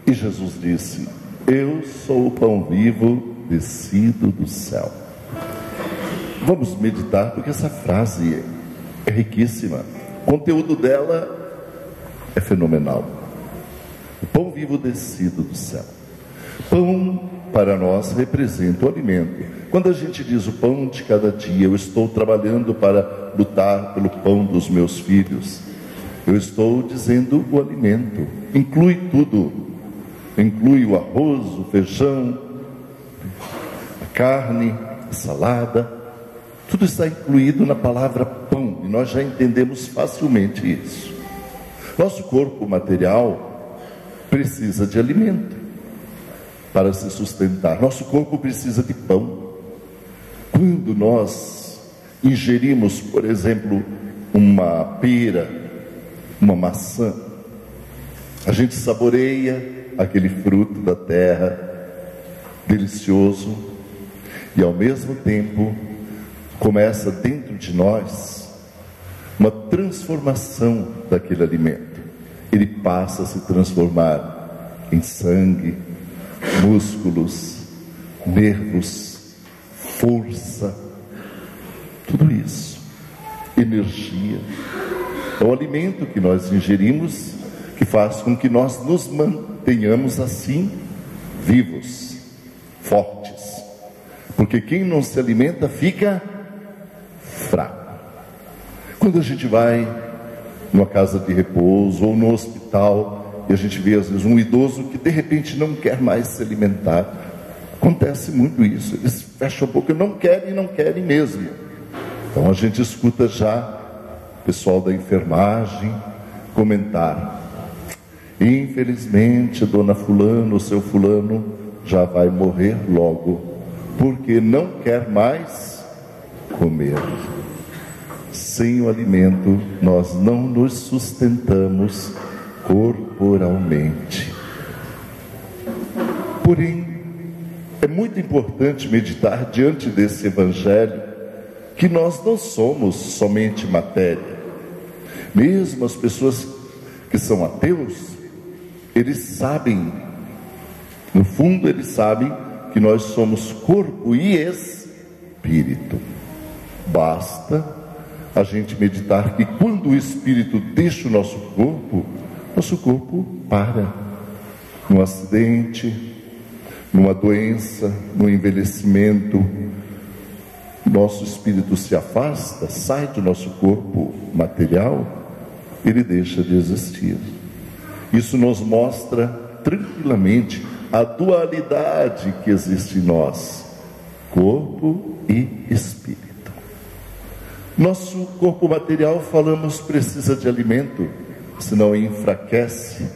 E Jesus disse: eu sou o pão vivo descido do céu. Vamos meditar, porque essa frase é riquíssima. O conteúdo dela é fenomenal. O pão vivo descido do céu. Pão para nós representa o alimento. Quando a gente diz o pão de cada dia, eu estou trabalhando para lutar pelo pão dos meus filhos. Eu estou dizendo o alimento. Inclui tudo. Inclui o arroz, o feijão, a carne, a salada. Tudo está incluído na palavra pão. E nós já entendemos facilmente isso. Nosso corpo material precisa de alimento para se sustentar. Nosso corpo precisa de pão. Quando nós ingerimos, por exemplo, uma pera, uma maçã, a gente saboreia aquele fruto da terra, delicioso, e ao mesmo tempo começa dentro de nós uma transformação daquele alimento. Ele passa a se transformar em sangue, músculos, nervos, força, tudo isso, energia. É o alimento que nós ingerimos que faz com que nós nos mantenhamos assim, vivos, fortes. Porque quem não se alimenta fica fraco. Quando a gente vai numa casa de repouso ou no hospital e a gente vê às vezes um idoso que de repente não quer mais se alimentar, acontece muito isso. Eles fecham a boca e não querem mesmo. Então a gente escuta já o pessoal da enfermagem comentar: infelizmente, dona fulano, o seu fulano já vai morrer logo, porque não quer mais comer. Sem o alimento, nós não nos sustentamos corporalmente. Porém, é muito importante meditar diante desse evangelho que nós não somos somente matéria. Mesmo as pessoas que são ateus, eles sabem, no fundo eles sabem que nós somos corpo e espírito. Basta a gente meditar que quando o espírito deixa o nosso corpo para. Num acidente, numa doença, no envelhecimento, nosso espírito se afasta, sai do nosso corpo material, ele deixa de existir. Isso nos mostra tranquilamente a dualidade que existe em nós, corpo e espírito. Nosso corpo material, falamos, precisa de alimento, senão enfraquece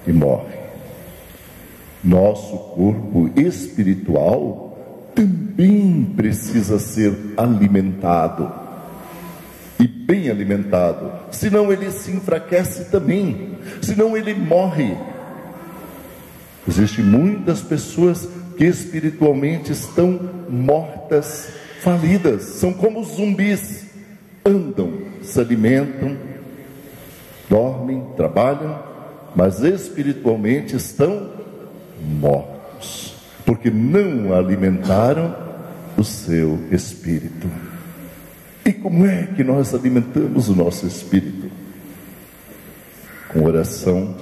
e morre. Nosso corpo espiritual também precisa ser alimentado, e bem alimentado, senão ele se enfraquece também, senão ele morre. Existem muitas pessoas que espiritualmente estão mortas, falidas, são como zumbis. Andam, se alimentam, dormem, trabalham, mas espiritualmente estão mortos, porque não alimentaram o seu espírito. E como é que nós alimentamos o nosso espírito? Com oração,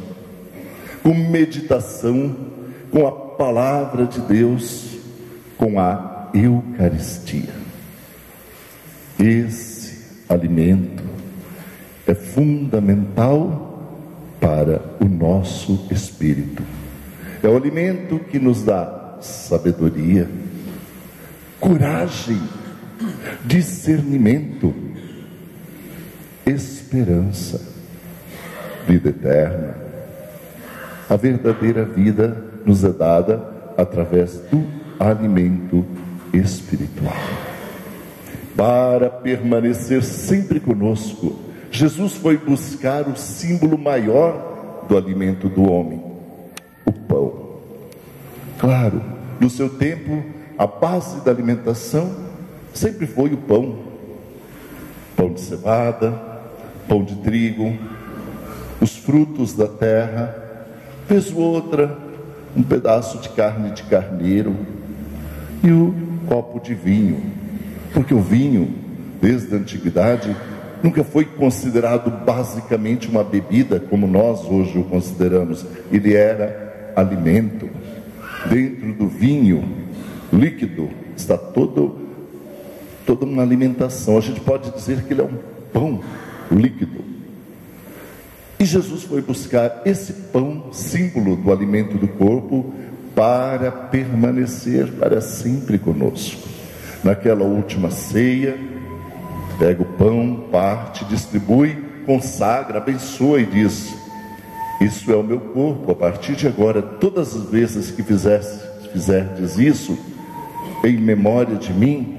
com meditação, com a palavra de Deus, com a Eucaristia. Esse alimento é fundamental para o nosso espírito. É o alimento que nos dá sabedoria, coragem, discernimento, esperança, vida eterna. A verdadeira vida nos é dada através do alimento espiritual. Para permanecer sempre conosco, Jesus foi buscar o símbolo maior do alimento do homem, o pão. Claro, no seu tempo, a base da alimentação sempre foi o pão. Pão de cevada, pão de trigo, os frutos da terra, Vez ou outra, um pedaço de carne de carneiro e o copo de vinho, porque o vinho, desde a antiguidade, nunca foi considerado basicamente uma bebida como nós hoje o consideramos. Ele era alimento. Dentro do vinho líquido está toda uma alimentação. A gente pode dizer que ele é um pão líquido. E Jesus foi buscar esse pão, símbolo do alimento do corpo, para permanecer para sempre conosco. Naquela última ceia, pega o pão, parte, distribui, consagra, abençoa e diz: isso é o meu corpo. A partir de agora, todas as vezes que fizerdes isso, em memória de mim,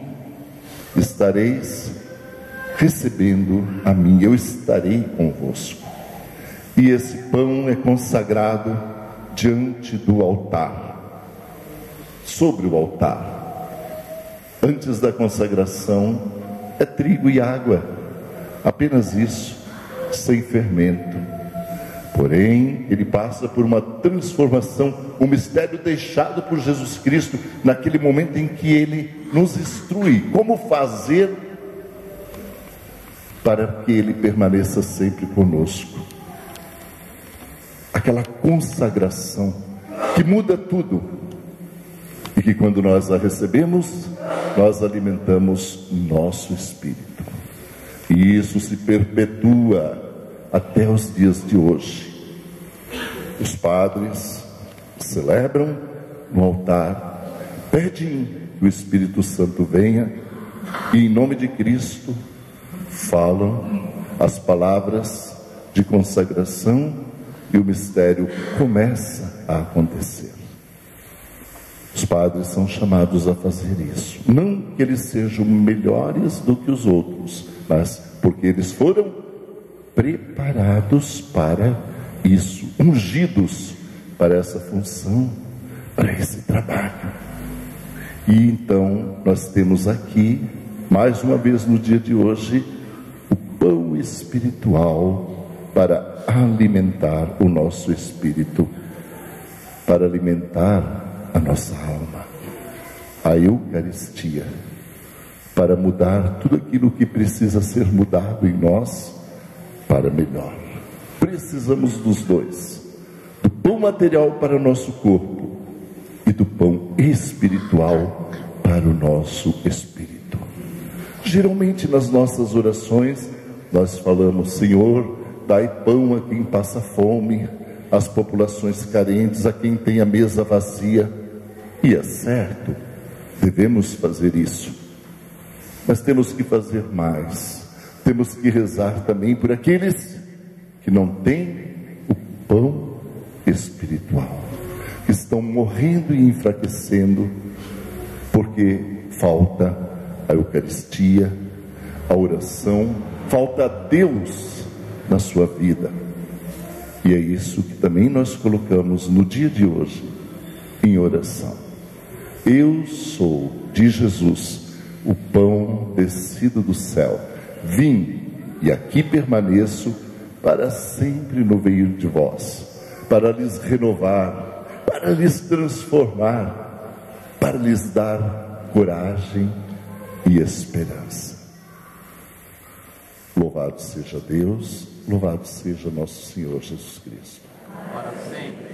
estareis recebendo a mim, eu estarei convosco. E esse pão é consagrado diante do altar, sobre o altar. Antes da consagração é trigo e água, apenas isso, sem fermento. Porém, ele passa por uma transformação, um mistério deixado por Jesus Cristo, naquele momento em que ele nos instrui como fazer para que ele permaneça sempre conosco. Aquela consagração que muda tudo, e que quando nós a recebemos, nós alimentamos nosso espírito, e isso se perpetua até os dias de hoje. Os padres celebram no altar, pedem que o Espírito Santo venha, e em nome de Cristo falam as palavras de consagração, e o mistério começa a acontecer. Os padres são chamados a fazer isso, não que eles sejam melhores do que os outros, mas porque eles foram preparados para isso, ungidos para essa função, para esse trabalho. E então nós temos aqui, mais uma vez no dia de hoje, o pão espiritual para alimentar o nosso espírito, para alimentar a nossa alma. A Eucaristia, para mudar tudo aquilo que precisa ser mudado em nós para melhor. Precisamos dos dois, do pão material para o nosso corpo e do pão espiritual para o nosso espírito. Geralmente nas nossas orações nós falamos: Senhor, dai pão a quem passa fome, às populações carentes, a quem tem a mesa vazia. E é certo, devemos fazer isso, mas temos que fazer mais. Temos que rezar também por aqueles que não têm o pão espiritual, que estão morrendo e enfraquecendo, porque falta a Eucaristia, a oração, falta a Deus na sua vida. E é isso que também nós colocamos no dia de hoje em oração. Eu sou de Jesus, o pão descido do céu. Vim e aqui permaneço para sempre no meio de vós, para lhes renovar, para lhes transformar, para lhes dar coragem e esperança. Louvado seja Deus, louvado seja nosso Senhor Jesus Cristo. Para sempre.